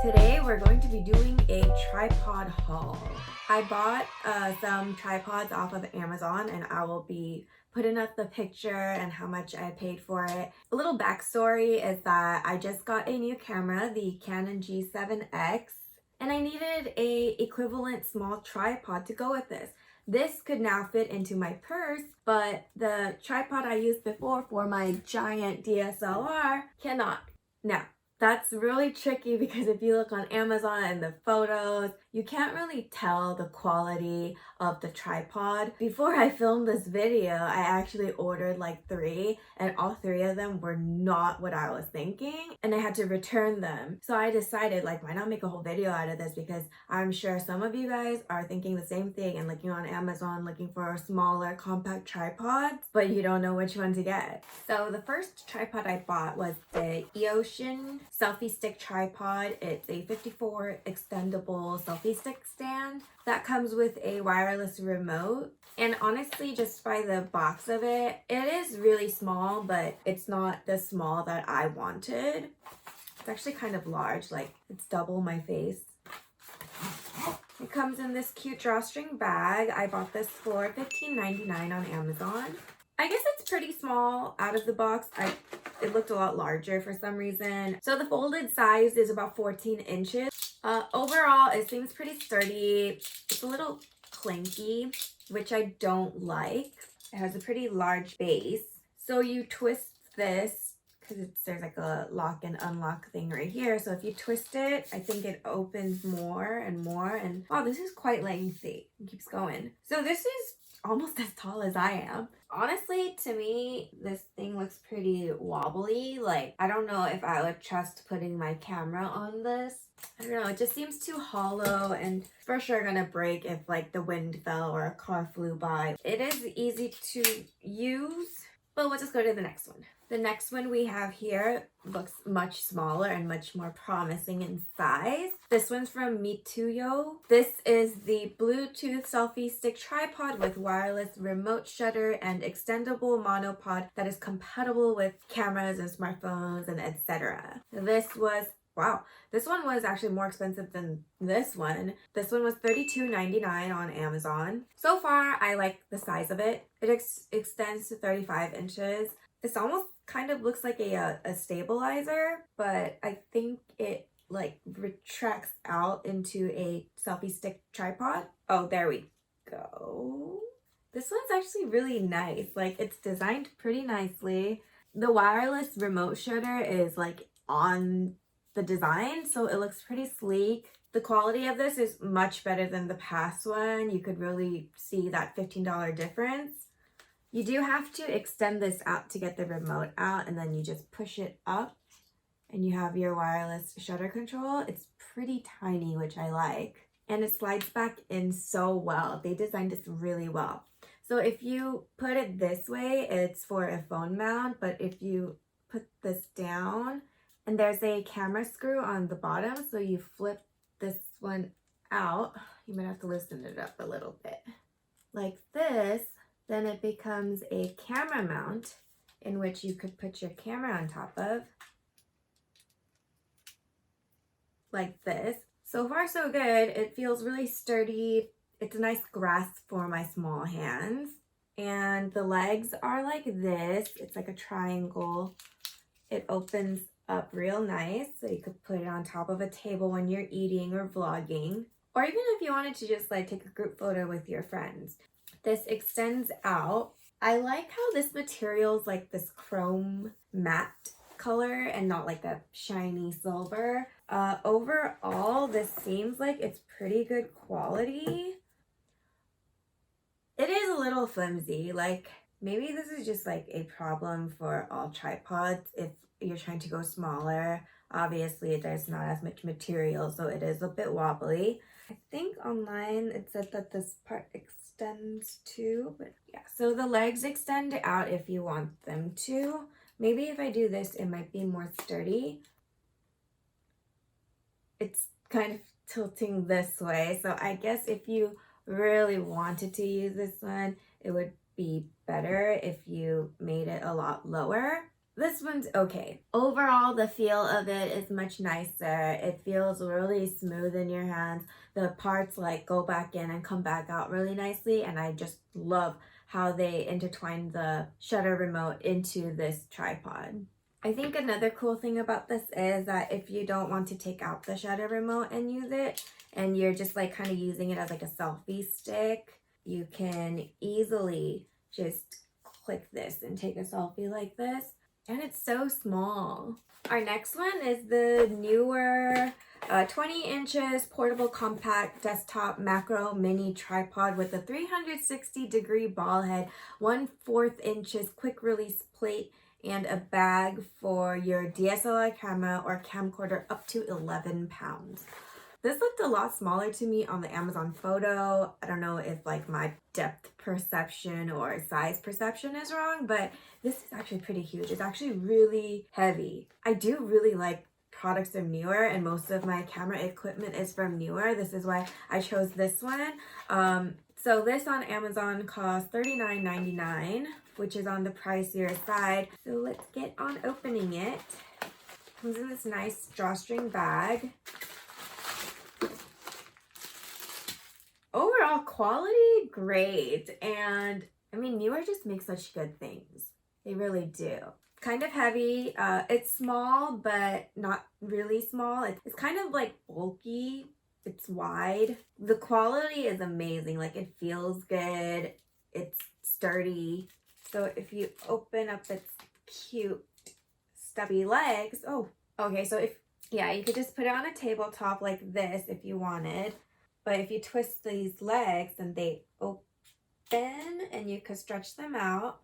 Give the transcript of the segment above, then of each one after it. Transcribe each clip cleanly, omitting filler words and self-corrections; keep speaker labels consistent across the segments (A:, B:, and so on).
A: Today we're going to be doing a tripod haul. I bought some tripods off of Amazon and I will be putting up the picture and how much I paid for it. A little backstory is that I just got a new camera, the Canon G7X, and I needed a equivalent small tripod to go with this. This could now fit into my purse, but the tripod I used before for my giant DSLR cannot. Now, that's really tricky because if you look on Amazon and the photos, you can't really tell the quality of the tripod. Before I filmed this video, I actually ordered like 3 and all 3 of them were not what I was thinking and I had to return them. So I decided like, why not make a whole video out of this, because I'm sure some of you guys are thinking the same thing and looking on Amazon looking for smaller compact tripods, but you don't know which one to get. So the first tripod I bought was the Eocean selfie stick tripod. It's a 54 extendable selfie stick stand that comes with a wireless remote. And honestly, just by the box of it, it is really small, but it's not the small that I wanted. It's actually kind of large, like it's double my face. It comes in this cute drawstring bag. I bought this for $15.99 on Amazon. I guess it's pretty small out of the box. It looked a lot larger for some reason. So the folded size is about 14 inches. Overall, it seems pretty sturdy. It's a little clinky, which I don't like. It has a pretty large base. So you twist this, because there's like a lock and unlock thing right here. So if you twist it, I think it opens more and more. And wow, this is quite lengthy. It keeps going. So this is almost as tall as I am. Honestly, to me, this thing looks pretty wobbly. Like, I don't know if I would trust putting my camera on this. I don't know, it just seems too hollow and for sure gonna break if like the wind fell or a car flew by. It is easy to use, but we'll just go to the next one. The next one we have here looks much smaller and much more promising in size. This one's from Mituyo. This is the Bluetooth selfie stick tripod with wireless remote shutter and extendable monopod that is compatible with cameras and smartphones and etc. Wow, this one was actually more expensive than this one. This one was $32.99 on Amazon. So far, I like the size of it. It extends to 35 inches. This almost kind of looks like a stabilizer, but I think it like retracts out into a selfie stick tripod. Oh, there we go. This one's actually really nice. Like, it's designed pretty nicely. The wireless remote shutter is like on the design, so it looks pretty sleek. The quality of this is much better than the past one. You could really see that $15 difference. You do have to extend this out to get the remote out, and then you just push it up and you have your wireless shutter control. It's pretty tiny, which I like, and it slides back in so well. They designed this really well. So if you put it this way, it's for a phone mount, but if you put this down, and there's a camera screw on the bottom, so you flip this one out. You might have to loosen it up a little bit. Like this, then it becomes a camera mount in which you could put your camera on top of. Like this. So far so good. It feels really sturdy. It's a nice grasp for my small hands. And the legs are like this. It's like a triangle. It opens up real nice, so you could put it on top of a table when you're eating or vlogging, or even if you wanted to just like take a group photo with your friends. This extends out. I like how this material is like this chrome matte color and not like a shiny silver. Overall, this seems like it's pretty good quality. It is a little flimsy. Like, maybe this is just like a problem for all tripods. If you're trying to go smaller, obviously there's not as much material, so it is a bit wobbly. I think online it said that this part extends too, but yeah. So the legs extend out if you want them to. Maybe if I do this, it might be more sturdy. It's kind of tilting this way, so I guess if you really wanted to use this one, it would be better if you made it a lot lower. This one's okay. Overall, the feel of it is much nicer. It feels really smooth in your hands. The parts like go back in and come back out really nicely, and I just love how they intertwine the shutter remote into this tripod. I think another cool thing about this is that if you don't want to take out the shutter remote and use it, and you're just like kind of using it as like a selfie stick, you can easily just click this and take a selfie like this. And it's so small. Our next one is the Neewer 20 inches portable compact desktop macro mini tripod with a 360-degree ball head, 1/4 inches quick release plate, and a bag for your DSLR camera or camcorder up to 11 pounds. This looked a lot smaller to me on the Amazon photo. I don't know if like my depth perception or size perception is wrong, but this is actually pretty huge. It's actually really heavy. I do really like products from Neewer, and most of my camera equipment is from Neewer. This is why I chose this one. So this on Amazon costs $39.99, which is on the pricier side. So let's get on opening it. Comes in this nice drawstring bag. Overall quality, great. And I mean, Neewer just makes such good things. They really do. Kind of heavy. It's small, but not really small. It's kind of like bulky. It's wide. The quality is amazing. Like, it feels good. It's sturdy. So if you open up its cute stubby legs, oh, okay. So you could just put it on a tabletop like this if you wanted. But if you twist these legs, then they open and you could stretch them out,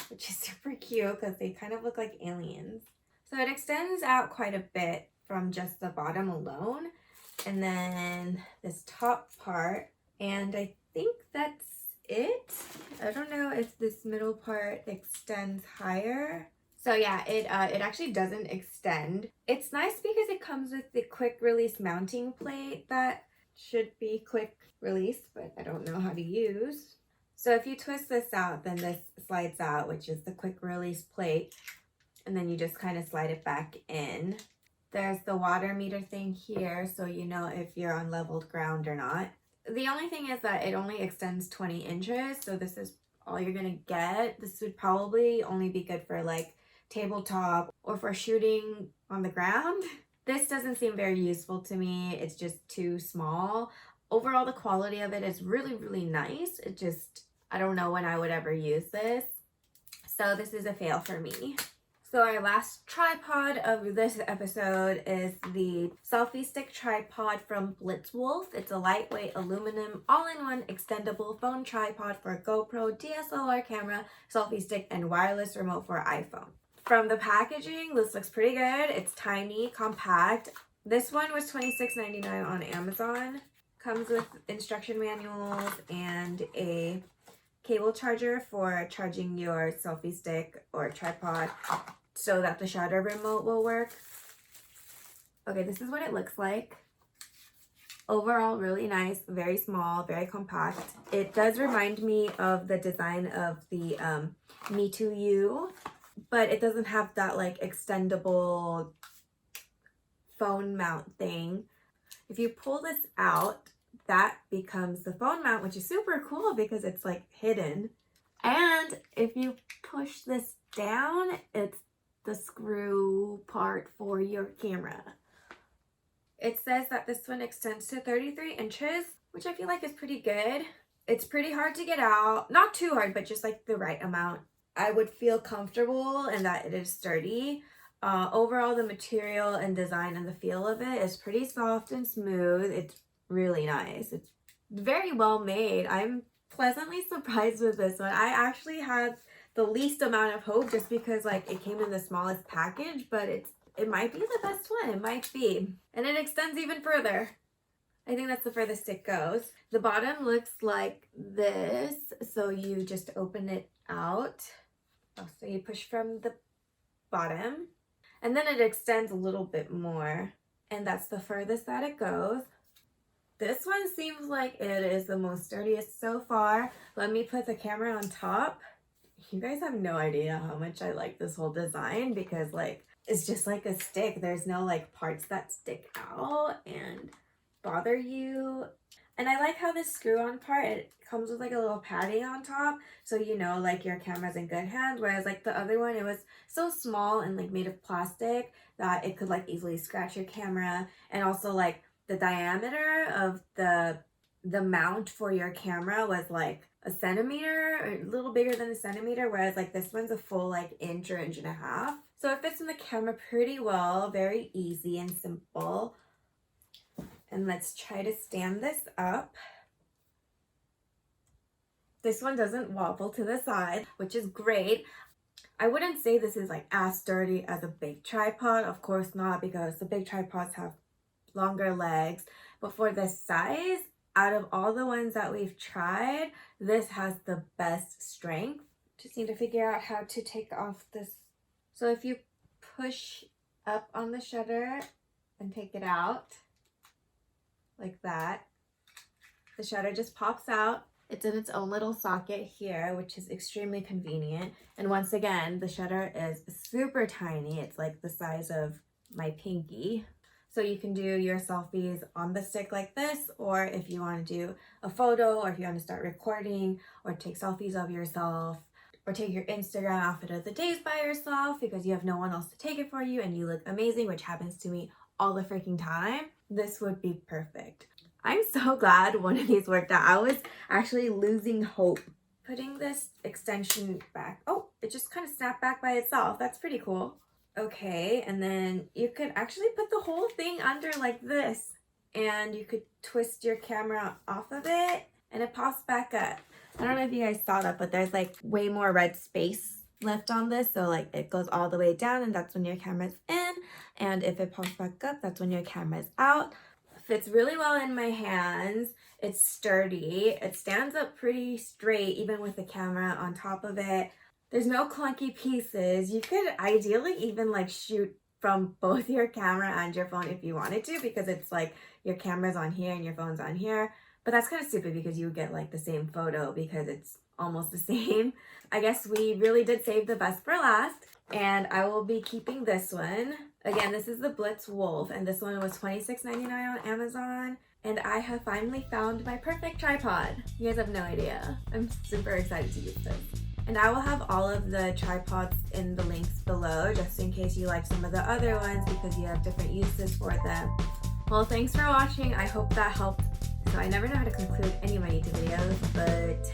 A: which is super cute because they kind of look like aliens. So it extends out quite a bit from just the bottom alone. And then this top part, and I think that's it. I don't know if this middle part extends higher. So yeah, it actually doesn't extend. It's nice because it comes with the quick release mounting plate that should be quick release, but I don't know how to use. So if you twist this out, then this slides out, which is the quick release plate, and then you just kind of slide it back in. There's the water meter thing here, so you know if you're on leveled ground or not. The only thing is that it only extends 20 inches, so this is all you're gonna get. This would probably only be good for like tabletop or for shooting on the ground. This doesn't seem very useful to me. It's just too small. Overall, the quality of it is really, really nice. It just, I don't know when I would ever use this. So this is a fail for me. So our last tripod of this episode is the Selfie Stick tripod from BlitzWolf. It's a lightweight aluminum all-in-one extendable phone tripod for a GoPro, DSLR camera, selfie stick, and wireless remote for iPhone. From the packaging, this looks pretty good. It's tiny, compact. This one was $26.99 on Amazon. Comes with instruction manuals and a cable charger for charging your selfie stick or tripod so that the shutter remote will work. Okay, this is what it looks like. Overall, really nice, very small, very compact. It does remind me of the design of the Mituyo, but it doesn't have that like extendable phone mount thing. If you pull this out, that becomes the phone mount, which is super cool because it's like hidden. And if you push this down, it's the screw part for your camera. It says that this one extends to 33 inches, which I feel like is pretty good. It's pretty hard to get out. Not too hard, but just like the right amount. I would feel comfortable and that it is sturdy. Overall, the material and design and the feel of it is pretty soft and smooth. It's really nice. It's very well made. I'm pleasantly surprised with this one. I actually had the least amount of hope just because like it came in the smallest package, but it might be the best one. It might be. And it extends even further. I think that's the furthest it goes. The bottom looks like this. So you just open it out. So you push from the bottom. And then it extends a little bit more. And that's the furthest that it goes. This one seems like it is the most sturdiest so far. Let me put the camera on top. You guys have no idea how much I like this whole design because like it's just like a stick. There's no like parts that stick out and bother you. And I like how this screw-on part, it comes with like a little padding on top, so you know like your camera's in good hands, whereas like the other one, it was so small and like made of plastic that it could like easily scratch your camera. And also like the diameter of the mount for your camera was like a centimeter or a little bigger than a centimeter, whereas like this one's a full like inch or inch and a half. So it fits in the camera pretty well, very easy and simple. And let's try to stand this up. This one doesn't wobble to the side, which is great. I wouldn't say this is like as sturdy as a big tripod, of course not, because the big tripods have longer legs. But for this size, out of all the ones that we've tried, this has the best strength. Just need to figure out how to take off this. So if you push up on the shutter and take it out, like that, the shutter just pops out. It's in its own little socket here, which is extremely convenient. And once again, the shutter is super tiny. It's like the size of my pinky. So you can do your selfies on the stick like this, or if you want to do a photo, or if you want to start recording, or take selfies of yourself, or take your Instagram outfit of the days by yourself because you have no one else to take it for you and you look amazing, which happens to me all the freaking time, this would be perfect. I'm so glad one of these worked out. I was actually losing hope. Putting this extension back. Oh, it just kind of snapped back by itself. That's pretty cool. Okay, and then you could actually put the whole thing under like this, and you could twist your camera off of it and it pops back up. I don't know if you guys saw that, but there's like way more red space left on this, so like it goes all the way down and that's when your camera's in, and if it pops back up, that's when your camera's out. Fits really well in my hands. It's sturdy. It stands up pretty straight even with the camera on top of it. There's no clunky pieces. You could ideally even like shoot from both your camera and your phone if you wanted to, because it's like your camera's on here and your phone's on here. But that's kind of stupid because you would get like the same photo because it's almost the same. I guess we really did save the best for last, and I will be keeping this one. Again, this is the BlitzWolf, and this one was $26.99 on Amazon. And I have finally found my perfect tripod. You guys have no idea. I'm super excited to use this. And I will have all of the tripods in the links below, just in case you like some of the other ones because you have different uses for them. Well, thanks for watching. I hope that helped. So I never know how to conclude any of my YouTube videos, but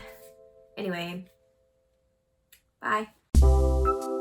A: anyway, bye.